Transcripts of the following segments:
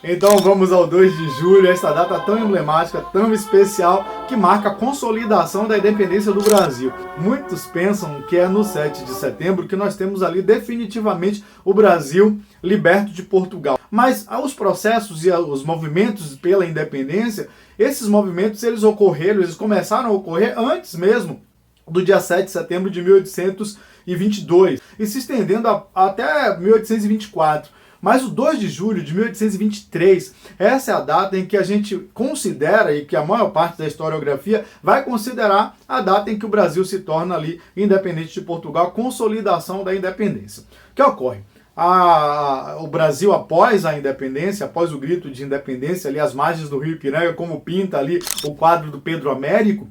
Então vamos ao 2 de julho, esta data tão emblemática, tão especial, que marca a consolidação da independência do Brasil. Muitos pensam que é no 7 de setembro que nós temos ali definitivamente o Brasil liberto de Portugal. Mas os processos e os movimentos pela independência, esses movimentos eles começaram a ocorrer antes mesmo do dia 7 de setembro de 1822 e se estendendo até 1824. Mas o 2 de julho de 1823, essa é a data em que a gente considera, e que a maior parte da historiografia vai considerar, a data em que o Brasil se torna ali independente de Portugal, a consolidação da independência. O que ocorre? O Brasil, após a independência, após o grito de independência, ali às margens do Rio Ipiranga, como pinta ali o quadro do Pedro Américo,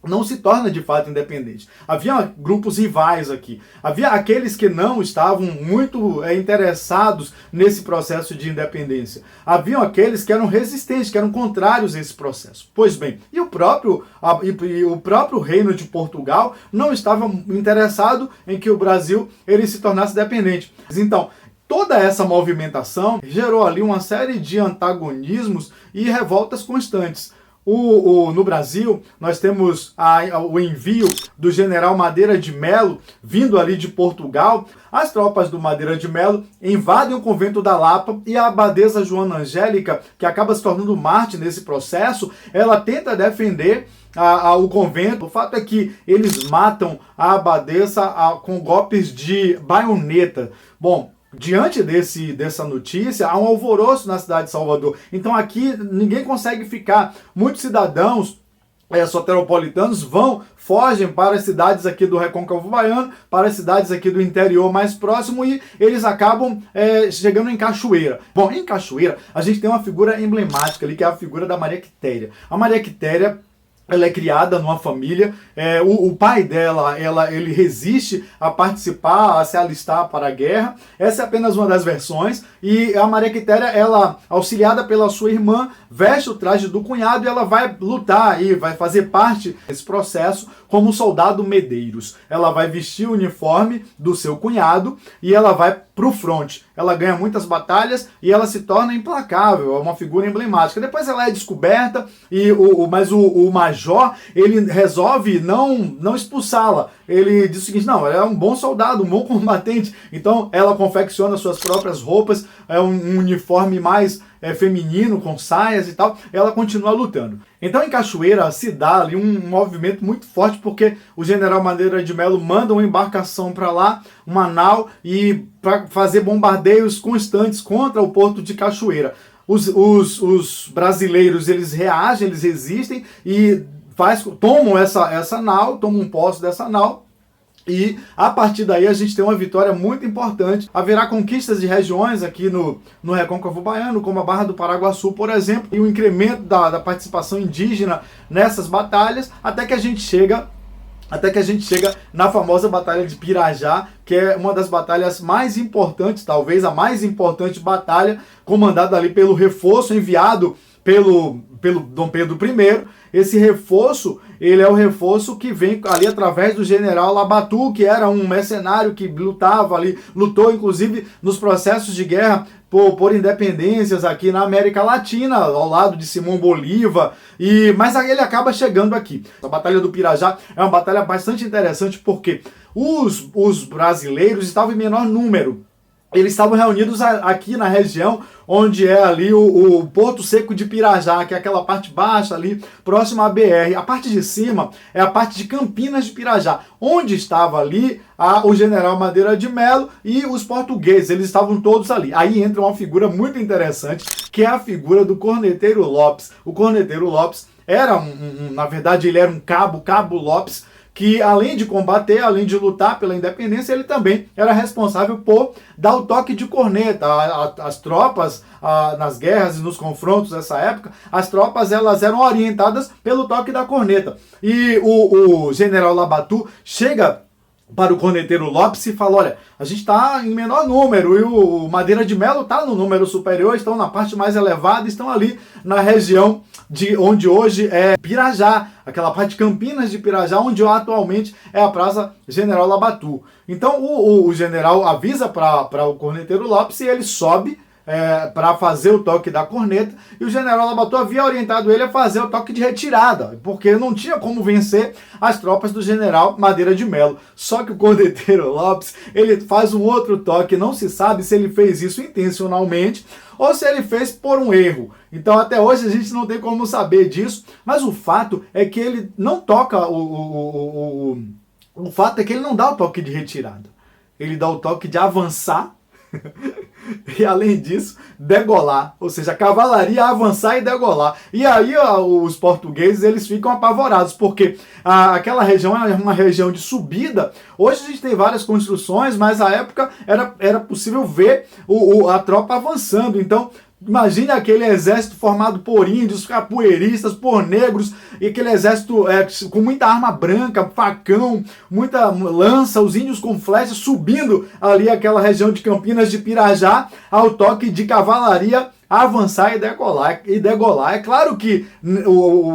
não se torna de fato independente. Havia grupos rivais aqui. Havia aqueles que não estavam muito interessados nesse processo de independência. Haviam aqueles que eram resistentes, que eram contrários a esse processo. Pois bem, e o próprio reino de Portugal não estava interessado em que o Brasil ele se tornasse independente. Então, toda essa movimentação gerou ali uma série de antagonismos e revoltas constantes. No Brasil, nós temos o envio do general Madeira de Melo, vindo ali de Portugal. As tropas do Madeira de Melo invadem o convento da Lapa e a abadesa Joana Angélica, que acaba se tornando mártir nesse processo, ela tenta defender o convento. O fato é que eles matam a abadesa com golpes de baioneta. Bom, diante dessa notícia, há um alvoroço na cidade de Salvador. Então aqui ninguém consegue ficar. Muitos cidadãos soteropolitanos fogem para as cidades aqui do Recôncavo Baiano, para as cidades aqui do interior mais próximo, e eles acabam chegando em Cachoeira. Bom, em Cachoeira a gente tem uma figura emblemática ali, que é a figura da Maria Quitéria. A Maria Quitéria, ela é criada numa família, o pai dela, ele resiste a participar, a se alistar para a guerra. Essa é apenas uma das versões. E a Maria Quitéria, ela, auxiliada pela sua irmã, veste o traje do cunhado e ela vai lutar e vai fazer parte desse processo como soldado Medeiros. Ela vai vestir o uniforme do seu cunhado e ela vai para o fronte. Ela ganha muitas batalhas e ela se torna implacável, é uma figura emblemática. Depois ela é descoberta, mas o major, ele resolve não expulsá-la. Ele diz o seguinte: não, ela é um bom soldado, um bom combatente. Então ela confecciona suas próprias roupas, é um uniforme mais feminino, com saias e tal. Ela continua lutando. Então em Cachoeira se dá ali um movimento muito forte, porque o general Madeira de Melo manda uma embarcação para lá, uma nau, e para fazer bombardeios constantes contra o porto de Cachoeira. Os brasileiros, eles reagem, eles resistem e tomam essa nau, tomam posse dessa nau. E a partir daí a gente tem uma vitória muito importante. Haverá conquistas de regiões aqui no Recôncavo Baiano, como a Barra do Paraguaçu, por exemplo, e o incremento da participação indígena nessas batalhas, até que a gente chega na famosa Batalha de Pirajá, que é uma das batalhas mais importantes, talvez a mais importante batalha, comandada ali pelo reforço enviado pelo Dom Pedro I. Esse reforço, ele é o reforço que vem ali através do general Labatut, que era um mercenário que lutou inclusive nos processos de guerra por independências aqui na América Latina, ao lado de Simão Bolívar, mas aí ele acaba chegando aqui. A Batalha do Pirajá é uma batalha bastante interessante, porque os brasileiros estavam em menor número. Eles estavam reunidos aqui na região onde é ali o Porto Seco de Pirajá, que é aquela parte baixa ali, próxima à BR. A parte de cima é a parte de Campinas de Pirajá, onde estava ali o general Madeira de Melo e os portugueses. Eles estavam todos ali. Aí entra uma figura muito interessante, que é a figura do Corneteiro Lopes. O Corneteiro Lopes na verdade, ele era um Cabo Lopes, que além de combater, além de lutar pela independência, ele também era responsável por dar o toque de corneta. As tropas, nas guerras e nos confrontos dessa época, as tropas elas eram orientadas pelo toque da corneta. E o general Labatut chega para o Corneteiro Lopes e fala: olha, a gente está em menor número e o Madeira de Melo está no número superior, estão na parte mais elevada, estão ali na região de onde hoje é Pirajá, aquela parte de Campinas de Pirajá, onde atualmente é a Praça General Labatut. Então o general avisa para o Corneteiro Lopes e ele sobe para fazer o toque da corneta, e o general Labatut havia orientado ele a fazer o toque de retirada, porque não tinha como vencer as tropas do general Madeira de Melo. Só que o corneteiro Lopes, ele faz um outro toque, não se sabe se ele fez isso intencionalmente ou se ele fez por um erro. Então até hoje a gente não tem como saber disso, mas o fato é que ele não toca, o fato é que ele não dá o toque de retirada, ele dá o toque de avançar e além disso, degolar, ou seja, a cavalaria avançar e degolar. E aí os portugueses eles ficam apavorados, porque aquela região é uma região de subida. Hoje a gente tem várias construções, mas na época era possível ver a tropa avançando. Então, imagine aquele exército formado por índios, capoeiristas, por negros, e aquele exército com muita arma branca, facão, muita lança, os índios com flechas subindo ali aquela região de Campinas de Pirajá ao toque de cavalaria avançar e degolar. É claro que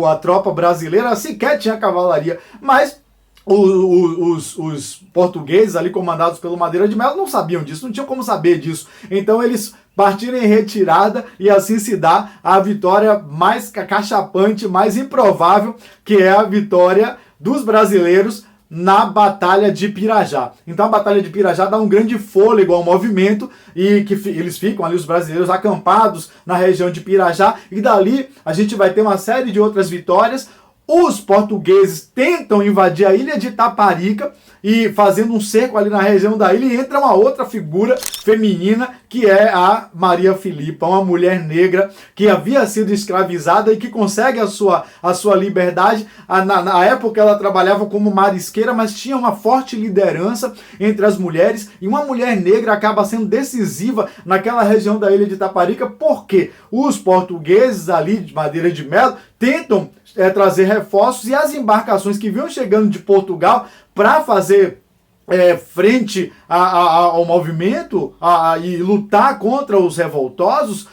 a tropa brasileira sequer tinha cavalaria, mas os portugueses ali comandados pelo Madeira de Melo não sabiam disso, não tinham como saber disso. Então eles partiram em retirada e assim se dá a vitória mais cachapante, mais improvável, que é a vitória dos brasileiros na Batalha de Pirajá. Então a Batalha de Pirajá dá um grande fôlego ao movimento e que eles ficam ali, os brasileiros, acampados na região de Pirajá, e dali a gente vai ter uma série de outras vitórias. Os portugueses tentam invadir a ilha de Itaparica e fazendo um cerco ali na região da ilha, e entra uma outra figura feminina, que é a Maria Filipa, uma mulher negra que havia sido escravizada e que consegue a sua liberdade. Na época ela trabalhava como marisqueira, mas tinha uma forte liderança entre as mulheres, e uma mulher negra acaba sendo decisiva naquela região da ilha de Itaparica, porque os portugueses ali de Madeira de Melo tentam trazer reforços, e as embarcações que vinham chegando de Portugal para fazer frente ao movimento e lutar contra os revoltosos,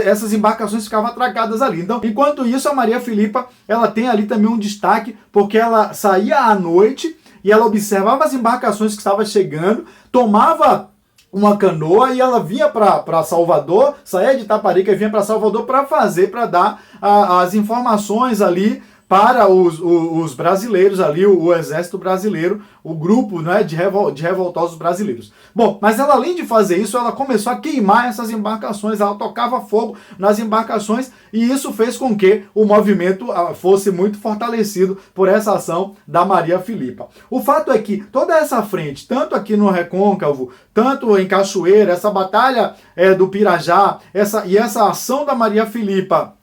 essas embarcações ficavam atracadas ali. Então, enquanto isso, a Maria Filipa, ela tem ali também um destaque, porque ela saía à noite e ela observava as embarcações que estavam chegando, tomava uma canoa e ela vinha para Salvador, saía de Itaparica e vinha para Salvador para dar as informações ali para os brasileiros ali, o exército brasileiro, o grupo, né, de revoltosos brasileiros. Bom, mas ela, além de fazer isso, ela começou a queimar essas embarcações, ela tocava fogo nas embarcações, e isso fez com que o movimento fosse muito fortalecido por essa ação da Maria Filipa. O fato é que toda essa frente, tanto aqui no Recôncavo, tanto em Cachoeira, essa batalha do Pirajá, essa ação da Maria Filipa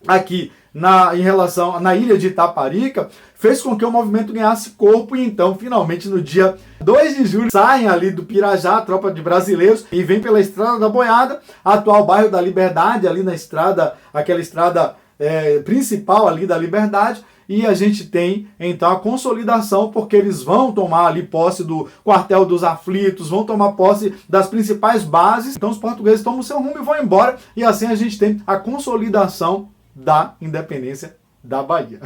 aqui na ilha de Itaparica, fez com que o movimento ganhasse corpo, e então, finalmente, no dia 2 de julho, saem ali do Pirajá, a tropa de brasileiros, e vem pela Estrada da Boiada, atual bairro da Liberdade, ali na estrada, aquela estrada principal ali da Liberdade, e a gente tem, então, a consolidação, porque eles vão tomar ali posse do quartel dos aflitos, vão tomar posse das principais bases, então os portugueses tomam o seu rumo e vão embora, e assim a gente tem a consolidação da independência da Bahia.